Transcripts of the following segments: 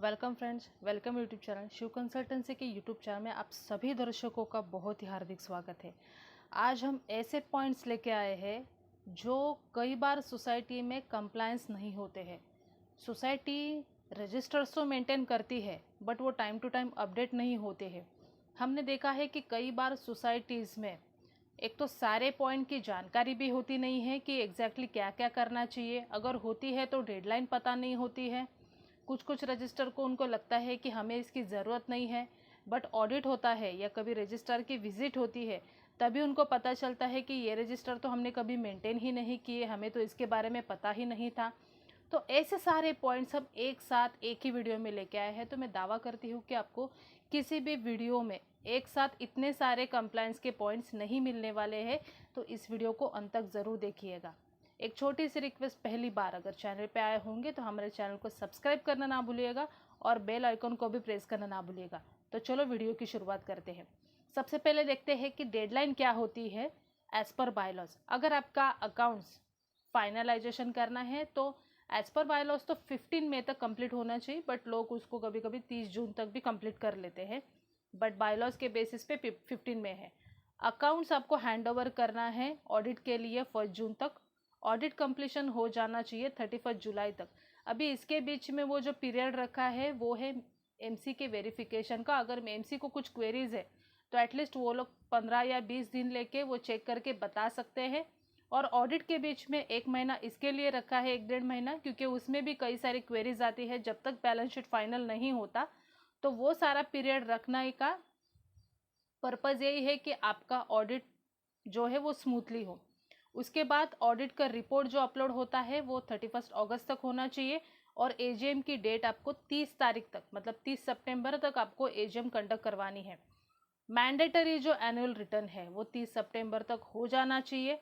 Welcome friends, welcome YouTube channel Shiv consultancy के YouTube channel में आप सभी दर्शकों का बहुत ही हार्दिक स्वागत है। आज हम ऐसे पॉइंट्स लेके आए हैं जो कई बार सोसाइटी में कंप्लायंस नहीं होते हैं। सोसाइटी रजिस्टर्स तो मेंटेन करती है बट वो टाइम टू टाइम अपडेट नहीं होते हैं। हमने देखा है कि कई बार सोसाइटीज़ में एक तो सारे पॉइंट की जानकारी भी होती नहीं है कि एग्जैक्टली क्या क्या करना चाहिए, अगर होती है तो डेडलाइन पता नहीं होती है। कुछ कुछ रजिस्टर को उनको लगता है कि हमें इसकी ज़रूरत नहीं है, बट ऑडिट होता है या कभी रजिस्ट्रार की विजिट होती है तभी उनको पता चलता है कि ये रजिस्टर तो हमने कभी मेंटेन ही नहीं किए, हमें तो इसके बारे में पता ही नहीं था। तो ऐसे सारे पॉइंट्स हम एक साथ एक ही वीडियो में लेके आए हैं। तो मैं दावा करती हूँ कि आपको किसी भी वीडियो में एक साथ इतने सारे कंप्लायंस के पॉइंट्स नहीं मिलने वाले हैं। तो इस वीडियो को अंत तक ज़रूर देखिएगा। एक छोटी सी रिक्वेस्ट, पहली बार अगर चैनल पे आए होंगे तो हमारे चैनल को सब्सक्राइब करना ना भूलिएगा और बेल आइकन को भी प्रेस करना ना भूलिएगा। तो चलो वीडियो की शुरुआत करते हैं। सबसे पहले देखते हैं कि डेडलाइन क्या होती है एज पर बायलॉज। अगर आपका अकाउंट्स फाइनलाइजेशन करना है तो एज पर बायलॉज तो 15 मई तक कंप्लीट होना चाहिए, बट लोग उसको कभी कभी 30 जून तक भी कंप्लीट कर लेते हैं, बट बायलॉज के बेसिस पे 15 में है। अकाउंट्स आपको हैंड ओवर करना है ऑडिट के लिए 1 जून तक। ऑडिट कंप्लीशन हो जाना चाहिए 31 जुलाई तक। अभी इसके बीच में वो जो पीरियड रखा है वो है एमसी के वेरिफिकेशन का। अगर एमसी को कुछ क्वेरीज है तो एटलीस्ट वो लोग 15 या 20 दिन लेके वो चेक करके बता सकते हैं। और ऑडिट के बीच में 1 महीना इसके लिए रखा है, 1 डेढ़ महीना, क्योंकि उसमें भी कई सारी क्वेरीज आती है। जब तक बैलेंस शीट फाइनल नहीं होता तो वो सारा पीरियड रखने का पर्पज़ यही है कि आपका ऑडिट जो है वो स्मूथली हो। उसके बाद ऑडिट का रिपोर्ट जो अपलोड होता है वो 31 अगस्त तक होना चाहिए। और एजीएम की डेट आपको 30 तारीख तक, मतलब 30 सितंबर तक आपको एजीएम कंडक्ट करवानी है। मैंडेटरी जो एनुअल रिटर्न है वो 30 सितंबर तक हो जाना चाहिए।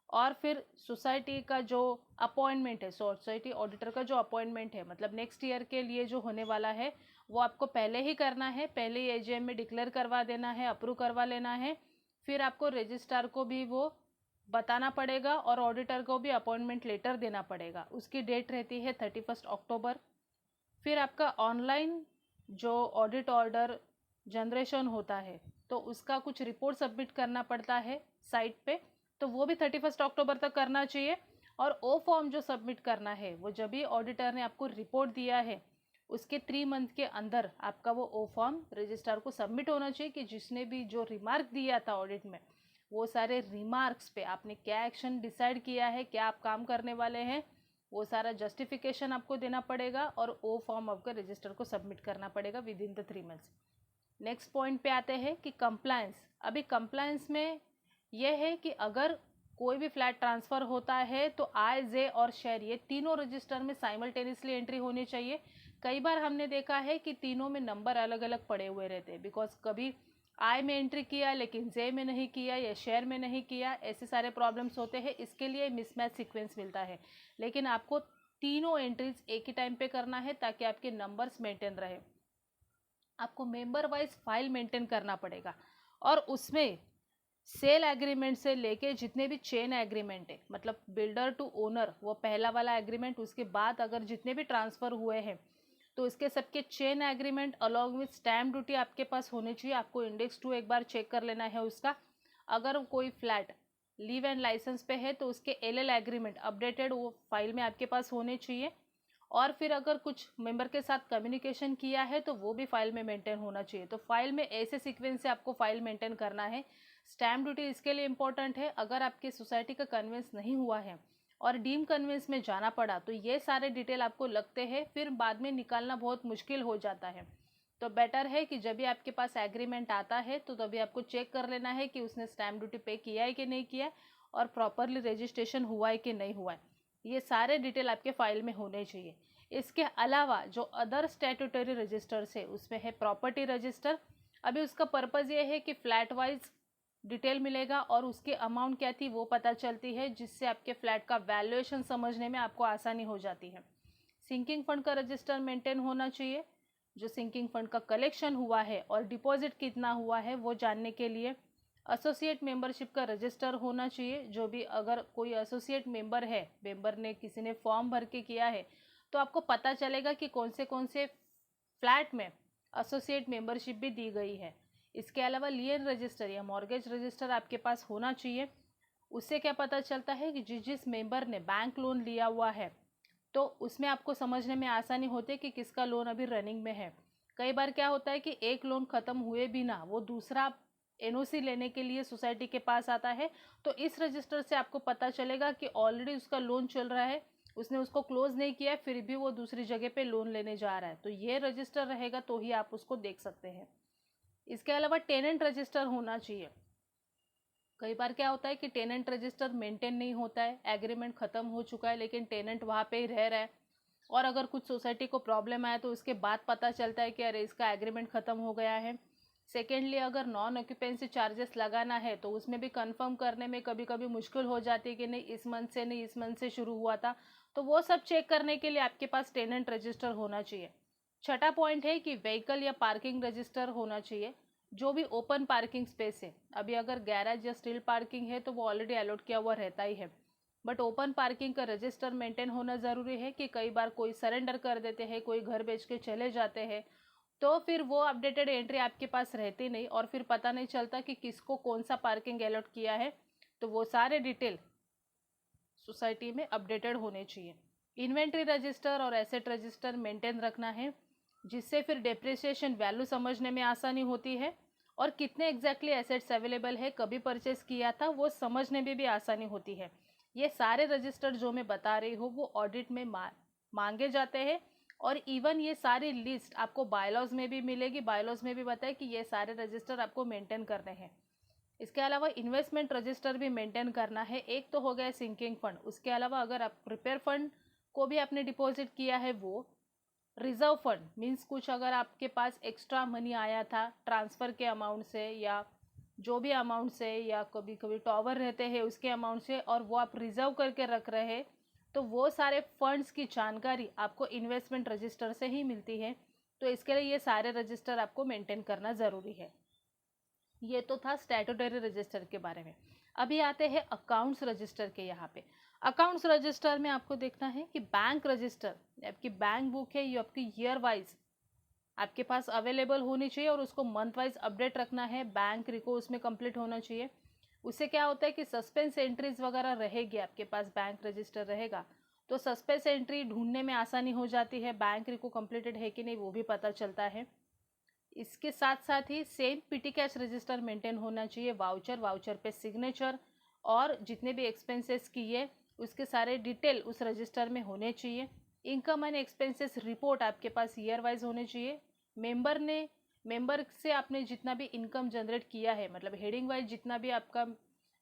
और फिर सोसाइटी का जो अपॉइंटमेंट है, सोसाइटी ऑडिटर का जो अपॉइंटमेंट है, मतलब नेक्स्ट ईयर के लिए जो होने वाला है वो आपको पहले ही करना है। पहले ही एजीएम में डिक्लेयर करवा देना है, अप्रूव करवा लेना है। फिर आपको रजिस्ट्रार को भी वो बताना पड़ेगा और ऑडिटर को भी अपॉइंटमेंट लेटर देना पड़ेगा। उसकी डेट रहती है 31 अक्टूबर। फिर आपका ऑनलाइन जो ऑडिट ऑर्डर जनरेशन होता है तो उसका कुछ रिपोर्ट सबमिट करना पड़ता है साइट पे, तो वो भी 31 अक्टूबर तक करना चाहिए। और ओ फॉर्म जो सबमिट करना है वो जब भी ऑडिटर ने आपको रिपोर्ट दिया है उसके 3 मंथ के अंदर आपका वो ओ फॉर्म रजिस्ट्रार को सबमिट होना चाहिए कि जिसने भी जो रिमार्क दिया था ऑडिट में वो सारे रिमार्क्स पे आपने क्या एक्शन डिसाइड किया है, क्या आप काम करने वाले हैं, वो सारा जस्टिफिकेशन आपको देना पड़ेगा और ओ फॉर्म आपको रजिस्टर को सबमिट करना पड़ेगा with in the 3 months. Next point पे आते हैं कि कंप्लायंस। अभी कंप्लायंस में यह है कि अगर कोई भी फ्लैट ट्रांसफ़र होता है तो आय, जे और शेयर ये तीनों रजिस्टर में साइमल्टेनियसली एंट्री होनी चाहिए। कई बार हमने देखा है कि तीनों में नंबर अलग अलग पड़े हुए रहते हैं, बिकॉज कभी आय में एंट्री किया लेकिन जे में नहीं किया या शेयर में नहीं किया, ऐसे सारे प्रॉब्लम्स होते हैं। इसके लिए मिसमैच सीक्वेंस मिलता है। लेकिन आपको तीनों एंट्रीज एक ही टाइम पे करना है ताकि आपके नंबर्स मेंटेन रहे। आपको मेंबर वाइज फाइल मेंटेन करना पड़ेगा और उसमें सेल एग्रीमेंट से लेके जितने भी चेन एग्रीमेंट है, मतलब बिल्डर टू ओनर, वो पहला वाला एग्रीमेंट, उसके बाद अगर जितने भी ट्रांसफ़र हुए हैं तो इसके सबके chain agreement along with stamp duty आपके पास होनी चाहिए। आपको इंडेक्स 2 एक बार चेक कर लेना है उसका। अगर कोई फ्लैट लीव एंड लाइसेंस पे है तो उसके एलएल एग्रीमेंट अपडेटेड वो फाइल में आपके पास होने चाहिए। और फिर अगर कुछ मेंबर के साथ कम्युनिकेशन किया है तो वो भी फाइल में मेंटेन होना चाहिए। तो फाइल में ऐसे सीक्वेंस से आपको फाइल मेंटेन करना है। स्टैम्प ड्यूटी इसके लिए इम्पोर्टेंट है। अगर आपके सोसाइटी का कन्वेंस नहीं हुआ है और डीम कन्वेंस में जाना पड़ा तो ये सारे डिटेल आपको लगते हैं, फिर बाद में निकालना बहुत मुश्किल हो जाता है। तो बेटर है कि जब भी आपके पास एग्रीमेंट आता है तो तभी आपको चेक कर लेना है कि उसने स्टैम्प ड्यूटी पे किया है कि नहीं किया है और प्रॉपरली रजिस्ट्रेशन हुआ है कि नहीं हुआ है। ये सारे डिटेल आपके फाइल में होने चाहिए। इसके अलावा जो अदर स्टैट्यूटरी रजिस्टर्स है उसमें है प्रॉपर्टी रजिस्टर। अभी उसका पर्पज़ ये है कि फ्लैट वाइज डिटेल मिलेगा और उसकी अमाउंट क्या थी वो पता चलती है, जिससे आपके फ्लैट का वैल्यूएशन समझने में आपको आसानी हो जाती है। सिंकिंग फंड का रजिस्टर मेंटेन होना चाहिए, जो सिंकिंग फंड का कलेक्शन हुआ है और डिपॉजिट कितना हुआ है वो जानने के लिए। एसोसिएट मेंबरशिप का रजिस्टर होना चाहिए, जो भी अगर कोई एसोसिएट मेंबर है, मेंबर ने किसी ने फॉर्म भर के किया है तो आपको पता चलेगा कि कौन से फ्लैट में एसोसिएट मेंबरशिप भी दी गई है। इसके अलावा लियन रजिस्टर या मॉर्गेज रजिस्टर आपके पास होना चाहिए। उससे क्या पता चलता है कि जिस मेंबर ने बैंक लोन लिया हुआ है तो उसमें आपको समझने में आसानी होती है कि किसका लोन अभी रनिंग में है। कई बार क्या होता है कि एक लोन ख़त्म हुए बिना वो दूसरा एनओसी लेने के लिए सोसाइटी के पास आता है, तो इस रजिस्टर से आपको पता चलेगा कि ऑलरेडी उसका लोन चल रहा है, उसने उसको क्लोज नहीं किया है, फिर भी वो दूसरी जगह पे लोन लेने जा रहा है, तो ये रजिस्टर रहेगा तो ही आप उसको देख सकते हैं। इसके अलावा टेनेंट रजिस्टर होना चाहिए। कई बार क्या होता है कि टेनेंट रजिस्टर मेंटेन नहीं होता है, एग्रीमेंट ख़त्म हो चुका है लेकिन टेनेंट वहाँ पे ही रह रहा है, और अगर कुछ सोसाइटी को प्रॉब्लम आया तो उसके बाद पता चलता है कि अरे इसका एग्रीमेंट ख़त्म हो गया है। सेकेंडली, अगर नॉन ऑक्यूपेंसी चार्जेस लगाना है तो उसमें भी कंफर्म करने में कभी कभी मुश्किल हो जाती है कि नहीं इस मंथ से नहीं इस मंथ से शुरू हुआ था, तो वो सब चेक करने के लिए आपके पास टेनेंट रजिस्टर होना चाहिए। छठा पॉइंट है कि व्हीकल या पार्किंग रजिस्टर होना चाहिए। जो भी ओपन पार्किंग स्पेस है, अभी अगर गैराज या स्टील पार्किंग है तो वो ऑलरेडी अलॉट किया हुआ रहता ही है, बट ओपन पार्किंग का रजिस्टर मेंटेन होना ज़रूरी है कि कई बार कोई सरेंडर कर देते हैं, कोई घर बेच के चले जाते हैं, तो फिर वो अपडेटेड एंट्री आपके पास रहती नहीं और फिर पता नहीं चलता कि किसको कौन सा पार्किंग अलॉट किया है, तो वो सारे डिटेल सोसाइटी में अपडेटेड होने चाहिए। इन्वेंट्री रजिस्टर और एसेट रजिस्टर मेंटेन रखना है, जिससे फिर डेप्रिसिएशन वैल्यू समझने में आसानी होती है और कितने एग्जैक्टली एसेट्स अवेलेबल है, कभी परचेस किया था, वो समझने में भी आसानी होती है। ये सारे रजिस्टर जो मैं बता रही हूँ वो ऑडिट में मांगे जाते हैं, और इवन ये सारी लिस्ट आपको बायलॉज में भी मिलेगी। बायलॉज में भी बताए कि ये सारे रजिस्टर आपको मेंटेन करने हैं। इसके अलावा इन्वेस्टमेंट रजिस्टर भी मेंटेन करना है। एक तो हो गया सिंकिंग फंड, उसके अलावा अगर आप प्रिपेयर फंड को भी आपने डिपॉजिट किया है, वो रिजर्व फंड मीन्स कुछ अगर आपके पास एक्स्ट्रा मनी आया था ट्रांसफ़र के अमाउंट से या जो भी अमाउंट से, या कभी कभी टॉवर रहते हैं उसके अमाउंट से, और वो आप रिजर्व करके रख रहे हैं, तो वो सारे फंड्स की जानकारी आपको इन्वेस्टमेंट रजिस्टर से ही मिलती है। तो इसके लिए ये सारे रजिस्टर आपको मेंटेन करना ज़रूरी है। ये तो था स्टैट्यूटरी रजिस्टर के बारे में। अभी आते हैं अकाउंट्स रजिस्टर के। यहाँ पे अकाउंट्स रजिस्टर में आपको देखना है कि बैंक रजिस्टर, आपकी बैंक बुक है, ये आपकी ईयर वाइज आपके पास अवेलेबल होनी चाहिए और उसको मंथ वाइज अपडेट रखना है। बैंक रिको उसमें कंप्लीट होना चाहिए। उससे क्या होता है कि सस्पेंस एंट्रीज वगैरह रहेगी, आपके पास बैंक रजिस्टर रहेगा तो सस्पेंस एंट्री ढूंढने में आसानी हो जाती है, बैंक रिको कंप्लीटेड है कि नहीं वो भी पता चलता है। इसके साथ साथ ही same petty cash register maintain होना चाहिए। वाउचर पे सिग्नेचर और जितने भी एक्सपेंसेस किए उसके सारे डिटेल उस रजिस्टर में होने चाहिए। इनकम एंड एक्सपेंसेस रिपोर्ट आपके पास ईयर वाइज होने चाहिए। मेंबर से आपने जितना भी इनकम जनरेट किया है, मतलब हेडिंग वाइज जितना भी आपका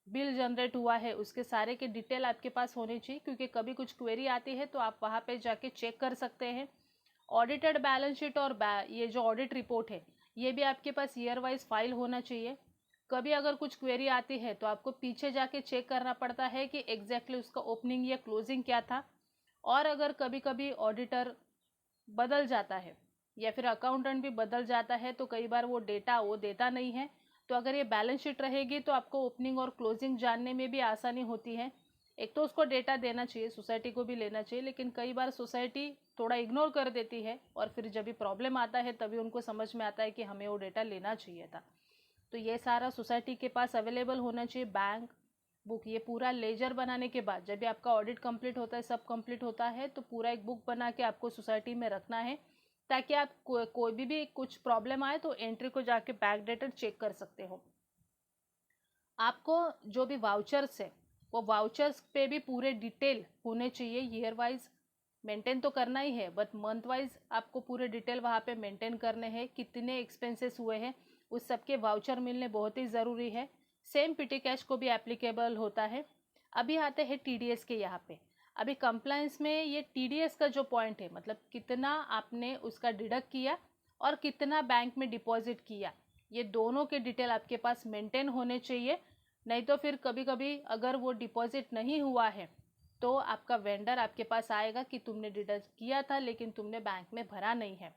बिल जनरेट हुआ है उसके सारे के डिटेल आपके पास होने चाहिए, क्योंकि कभी कुछ क्वेरी आती है तो आप वहाँ पे जाके चेक कर सकते हैं। ऑडिटेड बैलेंस शीट और ये जो ऑडिट रिपोर्ट है ये भी आपके पास ईयर वाइज फाइल होना चाहिए। कभी अगर कुछ क्वेरी आती है तो आपको पीछे जाके चेक करना पड़ता है कि एग्जैक्टली उसका ओपनिंग या क्लोजिंग क्या था, और अगर कभी कभी ऑडिटर बदल जाता है या फिर अकाउंटेंट भी बदल जाता है तो कई बार वो डेटा वो देता नहीं है, तो अगर ये बैलेंस शीट रहेगी तो आपको ओपनिंग और क्लोजिंग जानने में भी आसानी होती है। एक तो उसको डेटा देना चाहिए, सोसाइटी को भी लेना चाहिए, लेकिन कई बार सोसाइटी थोड़ा इग्नोर कर देती है और फिर जब भी प्रॉब्लम आता है तभी उनको समझ में आता है कि हमें वो डेटा लेना चाहिए था। तो ये सारा सोसाइटी के पास अवेलेबल होना चाहिए। बैंक बुक, ये पूरा लेजर बनाने के बाद जब भी आपका ऑडिट कंप्लीट होता है, सब कंप्लीट होता है, तो पूरा एक बुक बना के आपको सोसाइटी में रखना है, ताकि आप कोई भी कुछ प्रॉब्लम आए तो एंट्री को जाके बैक डेटेड चेक कर सकते हो। आपको जो भी वाउचर्स है वो वाउचर्स पे भी पूरे डिटेल होने चाहिए। ईयर वाइज मेंटेन तो करना ही है, बट मंथ वाइज आपको पूरे डिटेल वहाँ पे मेंटेन करने हैं। कितने एक्सपेंसेस हुए हैं उस सब के वाउचर मिलने बहुत ही ज़रूरी है। सेम पीटी कैश को भी एप्लीकेबल होता है। अभी आते हैं टीडीएस के। यहाँ पे अभी कंप्लायंस में ये टीडीएस का जो पॉइंट है, मतलब कितना आपने उसका डिडक्ट किया और कितना बैंक में डिपॉजिट किया, ये दोनों के डिटेल आपके पास मेंटेन होने चाहिए। नहीं तो फिर कभी कभी अगर वो डिपॉजिट नहीं हुआ है तो आपका वेंडर आपके पास आएगा कि तुमने डिडक्ट किया था लेकिन तुमने बैंक में भरा नहीं है।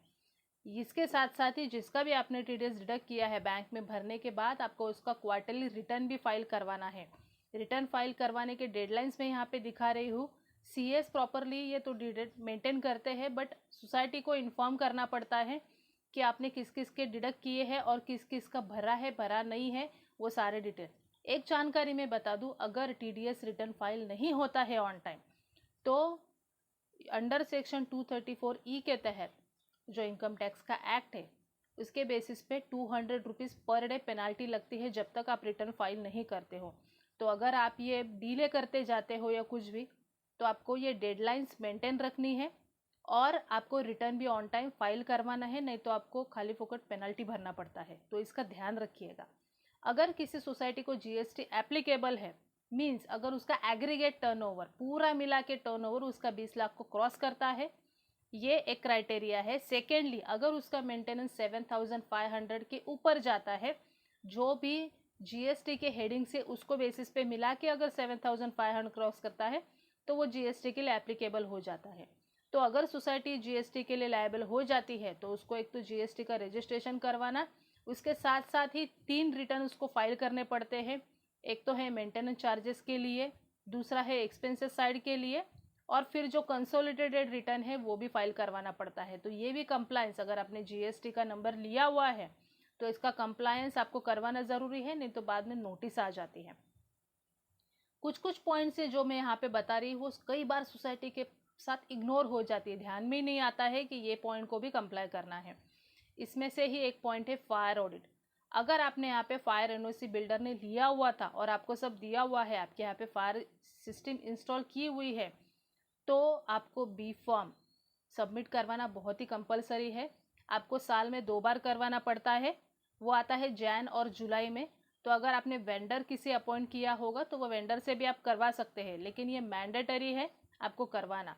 इसके साथ साथ ही जिसका भी आपने टीडीएस डिडक्ट किया है बैंक में भरने के बाद आपको उसका क्वार्टरली रिटर्न भी फाइल करवाना है। रिटर्न फाइल करवाने के डेडलाइंस में यहाँ पे दिखा रही हूँ। सीएस प्रॉपरली ये तो डिटेल मेंटेन करते हैं, बट सोसाइटी को इन्फॉर्म करना पड़ता है कि आपने किस किस के डिडक्ट किए हैं और किस किस का भरा है भरा नहीं है, वो सारे डिटेल। एक जानकारी मैं बता दूं, अगर TDS रिटर्न फाइल नहीं होता है ऑन टाइम तो अंडर सेक्शन 234E के तहत जो इनकम टैक्स का एक्ट है उसके बेसिस पे 200 रुपीज़ पर डे पेनाल्टी लगती है जब तक आप रिटर्न फाइल नहीं करते हो। तो अगर आप ये डिले करते जाते हो या कुछ भी, तो आपको ये डेडलाइंस मेंटेन रखनी है और आपको रिटर्न भी ऑन टाइम फाइल करवाना है, नहीं तो आपको खाली फोकट पेनल्टी भरना पड़ता है। तो इसका ध्यान रखिएगा। अगर किसी सोसाइटी को GST एप्लीकेबल है, मीन्स अगर उसका एग्रीगेट टर्नओवर पूरा मिला के टर्नओवर उसका 20 लाख को क्रॉस करता है, ये एक क्राइटेरिया है। सेकेंडली, अगर उसका मेंटेनेंस 7,500 के ऊपर जाता है, जो भी GST के हेडिंग से उसको बेसिस पे मिला के अगर 7,500 क्रॉस करता है तो वो GST के लिए एप्लीकेबल हो जाता है। तो अगर सोसाइटी GST के लिए लायबल हो जाती है तो उसको एक तो GST का रजिस्ट्रेशन करवाना, उसके साथ साथ ही 3 रिटर्न उसको फाइल करने पड़ते हैं। एक तो है मेंटेनेंस चार्जेस के लिए, दूसरा है एक्सपेंसेस साइड के लिए, और फिर जो कंसोलिडेटेड रिटर्न है वो भी फाइल करवाना पड़ता है। तो ये भी कंप्लायंस, अगर आपने GST का नंबर लिया हुआ है तो इसका कंप्लायंस आपको करवाना ज़रूरी है, नहीं तो बाद में नोटिस आ जाती है। कुछ कुछ पॉइंट्स है जो मैं यहाँ पे बता रही हूँ, कई बार सोसाइटी के साथ इग्नोर हो जाती है, ध्यान में ही नहीं आता है कि ये पॉइंट को भी कंप्लाई करना है। इसमें से ही एक पॉइंट है फायर ऑडिट। अगर आपने यहाँ पे फायर एनओसी बिल्डर ने लिया हुआ था और आपको सब दिया हुआ है, आपके यहाँ पे फायर सिस्टम इंस्टॉल की हुई है, तो आपको बी फॉर्म सबमिट करवाना बहुत ही कंपलसरी है। आपको साल में 2 बार करवाना पड़ता है, वो आता है जैन और जुलाई में। तो अगर आपने वेंडर किसी अपॉइंट किया होगा तो वो वेंडर से भी आप करवा सकते हैं, लेकिन ये मैंडेटरी है आपको करवाना।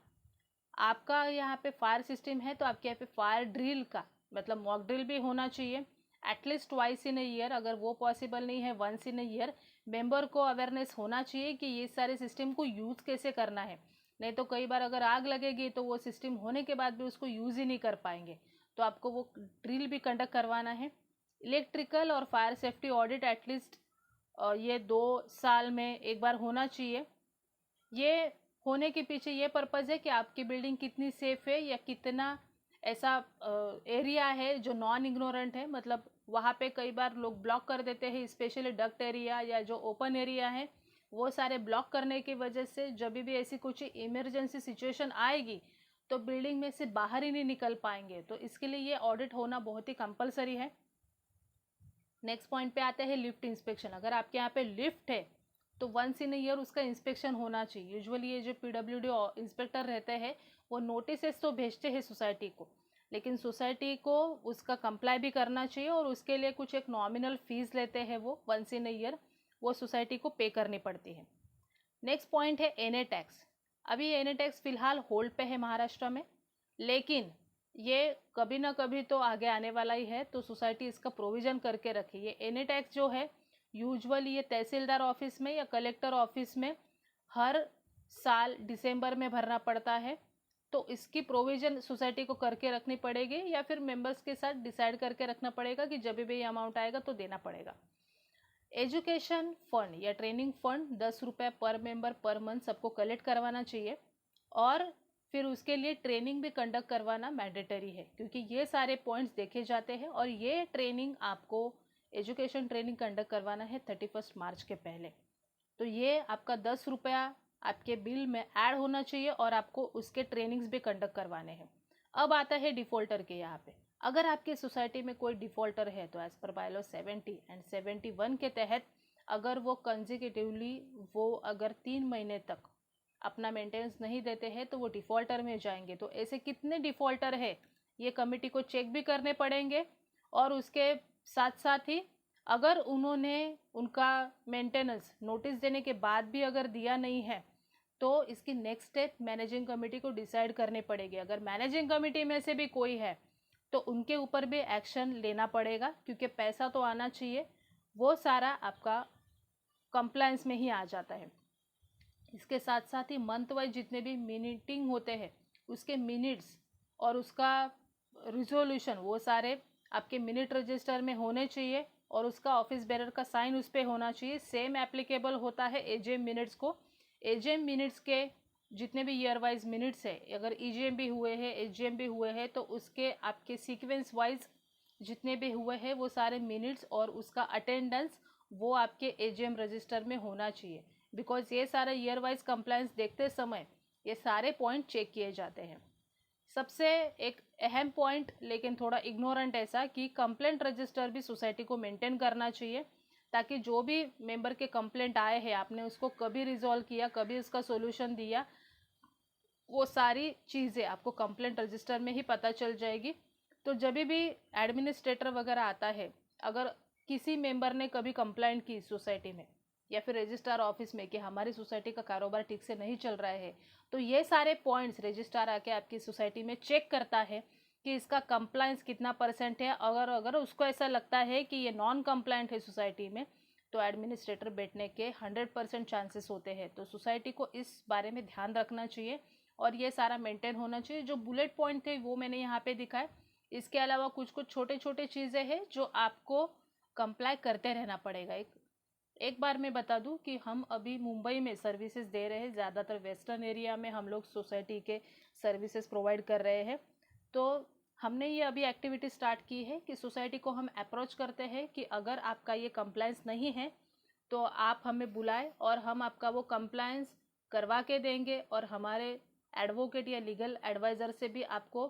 आपका यहाँ पे फायर सिस्टम है तो आपके यहाँ पे फायर ड्रिल का मतलब मॉक ड्रिल भी होना चाहिए, at least twice in a year. अगर वो पॉसिबल नहीं है, once in a year member को अवेयरनेस होना चाहिए कि ये सारे सिस्टम को यूज़ कैसे करना है। नहीं तो कई बार अगर आग लगेगी तो वो सिस्टम होने के बाद भी उसको यूज़ ही नहीं कर पाएंगे, तो आपको वो ड्रिल भी कंडक्ट करवाना है। इलेक्ट्रिकल और फायर सेफ्टी ऑडिट एटलीस्ट ये 2 साल में एक बार होना चाहिए। ये होने के पीछे ये पर्पज़ है कि आपकी बिल्डिंग कितनी सेफ़ है या कितना ऐसा एरिया है जो नॉन इग्नोरेंट है, मतलब वहाँ पे कई बार लोग ब्लॉक कर देते हैं, स्पेशली डक्ट एरिया या जो ओपन एरिया है वो सारे ब्लॉक करने की वजह से जब भी ऐसी कुछ इमरजेंसी सिचुएशन आएगी तो बिल्डिंग में से बाहर ही नहीं निकल पाएंगे। तो इसके लिए ये ऑडिट होना बहुत ही कंपलसरी है। नेक्स्ट पॉइंट पे आते हैं लिफ्ट इंस्पेक्शन। अगर आपके यहाँ पे लिफ्ट है तो वंस इन ईयर उसका इंस्पेक्शन होना चाहिए। यूजुअली ये जो PWD इंस्पेक्टर रहते हैं वो नोटिस तो भेजते हैं सोसाइटी को, लेकिन सोसाइटी को उसका कंप्लाई भी करना चाहिए और उसके लिए कुछ एक नॉमिनल फीस लेते हैं वो वंस इन ईयर, वो सोसाइटी को पे करनी पड़ती है। नेक्स्ट पॉइंट है NA टैक्स। अभी NA टैक्स फिलहाल होल्ड पे है महाराष्ट्र में, लेकिन ये कभी ना कभी तो आगे आने वाला ही है, तो सोसाइटी इसका प्रोविज़न करके रखे। ये NA टैक्स जो है यूजुअली ये तहसीलदार ऑफिस में या कलेक्टर ऑफिस में हर साल दिसंबर में भरना पड़ता है। तो इसकी प्रोविज़न सोसाइटी को करके रखनी पड़ेगी या फिर मेंबर्स के साथ डिसाइड करके रखना पड़ेगा कि जब भी ये अमाउंट आएगा तो देना पड़ेगा। एजुकेशन फंड या ट्रेनिंग फंड 10 रुपये पर मेंबर पर मंथ सबको कलेक्ट करवाना चाहिए, और फिर उसके लिए ट्रेनिंग भी कंडक्ट करवाना मैंडेटरी है, क्योंकि ये सारे पॉइंट्स देखे जाते हैं और ये ट्रेनिंग आपको एजुकेशन ट्रेनिंग कंडक्ट करवाना है 31 मार्च के पहले। तो ये आपका 10 रुपया आपके बिल में ऐड होना चाहिए और आपको उसके ट्रेनिंग्स भी कंडक्ट करवाने हैं। अब आता है डिफ़ॉल्टर के यहाँ पे। अगर आपकी सोसाइटी में कोई डिफ़ॉल्टर है तो एज़ पर बायलॉ 70 एंड 71 के तहत अगर वो कंजिक्यूटिवली वो अगर 3 महीने तक अपना मेंटेनेंस नहीं देते हैं तो वो डिफ़ॉल्टर में जाएंगे। तो ऐसे कितने डिफ़ॉल्टर है ये कमेटी को चेक भी करने पड़ेंगे, और उसके साथ साथ ही अगर उन्होंने उनका मेंटेनेंस नोटिस देने के बाद भी अगर दिया नहीं है तो इसकी नेक्स्ट स्टेप मैनेजिंग कमेटी को डिसाइड करनी पड़ेगी। अगर मैनेजिंग कमेटी में से भी कोई है तो उनके ऊपर भी एक्शन लेना पड़ेगा, क्योंकि पैसा तो आना चाहिए, वो सारा आपका कंप्लायंस में ही आ जाता है। इसके साथ साथ ही मंथ वाइज जितने भी मीटिंग होते हैं उसके मिनट्स और उसका रिजोल्यूशन वो सारे आपके मिनट रजिस्टर में होने चाहिए, और उसका ऑफिस बेरर का साइन उस पर होना चाहिए। सेम एप्लीकेबल होता है AGM मिनट्स को। AGM मिनट्स के जितने भी ईयर वाइज मिनट्स है, अगर EGM भी हुए हैं AGM भी हुए हैं तो उसके आपके सीक्वेंस वाइज जितने भी हुए हैं वो सारे मिनट्स और उसका अटेंडेंस वो आपके एजीएम रजिस्टर में होना चाहिए, बिकॉज ये सारा ईयर वाइज कंप्लायंस देखते समय ये सारे पॉइंट चेक किए जाते हैं। सबसे एक अहम पॉइंट लेकिन थोड़ा इग्नोरेंट ऐसा कि कंप्लेंट रजिस्टर भी सोसाइटी को मेंटेन करना चाहिए, ताकि जो भी मेंबर के कंप्लेंट आए हैं आपने उसको कभी रिजॉल्व किया, कभी उसका सोल्यूशन दिया, वो सारी चीज़ें आपको कंप्लेंट रजिस्टर में ही पता चल जाएगी। तो जब भी एडमिनिस्ट्रेटर वगैरह आता है, अगर किसी मेंबर ने कभी कंप्लेंट की सोसाइटी में या फिर रजिस्ट्रार ऑफिस में कि हमारी सोसाइटी का कारोबार ठीक से नहीं चल रहा है, तो ये सारे पॉइंट्स रजिस्ट्रार आके आपकी सोसाइटी में चेक करता है कि इसका कंप्लायंस कितना परसेंट है। अगर अगर उसको ऐसा लगता है कि ये नॉन कंप्लायंट है सोसाइटी में, तो एडमिनिस्ट्रेटर बैठने के 100% चांसेस होते हैं। तो सोसाइटी को इस बारे में ध्यान रखना चाहिए और ये सारा मेंटेन होना चाहिए। जो बुलेट पॉइंट थे वो मैंने यहाँ पे दिखाए। इसके अलावा कुछ कुछ छोटे छोटे चीज़ें हैं जो आपको कंप्लाई करते रहना पड़ेगा। एक बार मैं बता दूं कि हम अभी मुंबई में सर्विसेज दे रहे हैं, ज़्यादातर वेस्टर्न एरिया में हम लोग सोसाइटी के सर्विसेज प्रोवाइड कर रहे हैं। तो हमने ये अभी एक्टिविटी स्टार्ट की है कि सोसाइटी को हम अप्रोच करते हैं कि अगर आपका ये कंप्लायंस नहीं है तो आप हमें बुलाएं और हम आपका वो कंप्लायंस करवा के देंगे, और हमारे एडवोकेट या लीगल एडवाइज़र से भी आपको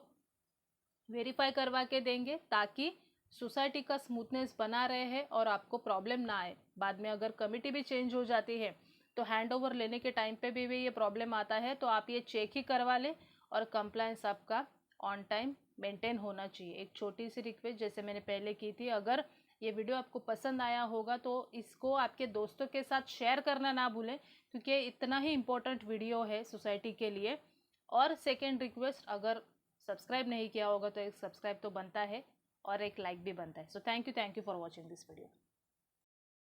वेरीफाई करवा के देंगे, ताकि सोसाइटी का स्मूथनेस बना रहे है और आपको प्रॉब्लम ना आए। बाद में अगर कमिटी भी चेंज हो जाती है तो हैंड ओवर लेने के टाइम पे भी ये प्रॉब्लम आता है, तो आप ये चेक ही करवा लें और कंप्लायंस आपका ऑन टाइम मेंटेन होना चाहिए। एक छोटी सी रिक्वेस्ट जैसे मैंने पहले की थी, अगर ये वीडियो आपको पसंद आया होगा तो इसको आपके दोस्तों के साथ शेयर करना ना भूलें, क्योंकि इतना ही इम्पोर्टेंट वीडियो है सोसाइटी के लिए। और सेकेंड रिक्वेस्ट, अगर सब्सक्राइब नहीं किया होगा तो एक सब्सक्राइब तो बनता है और एक लाइक भी बनता है। So thank you for watching this video.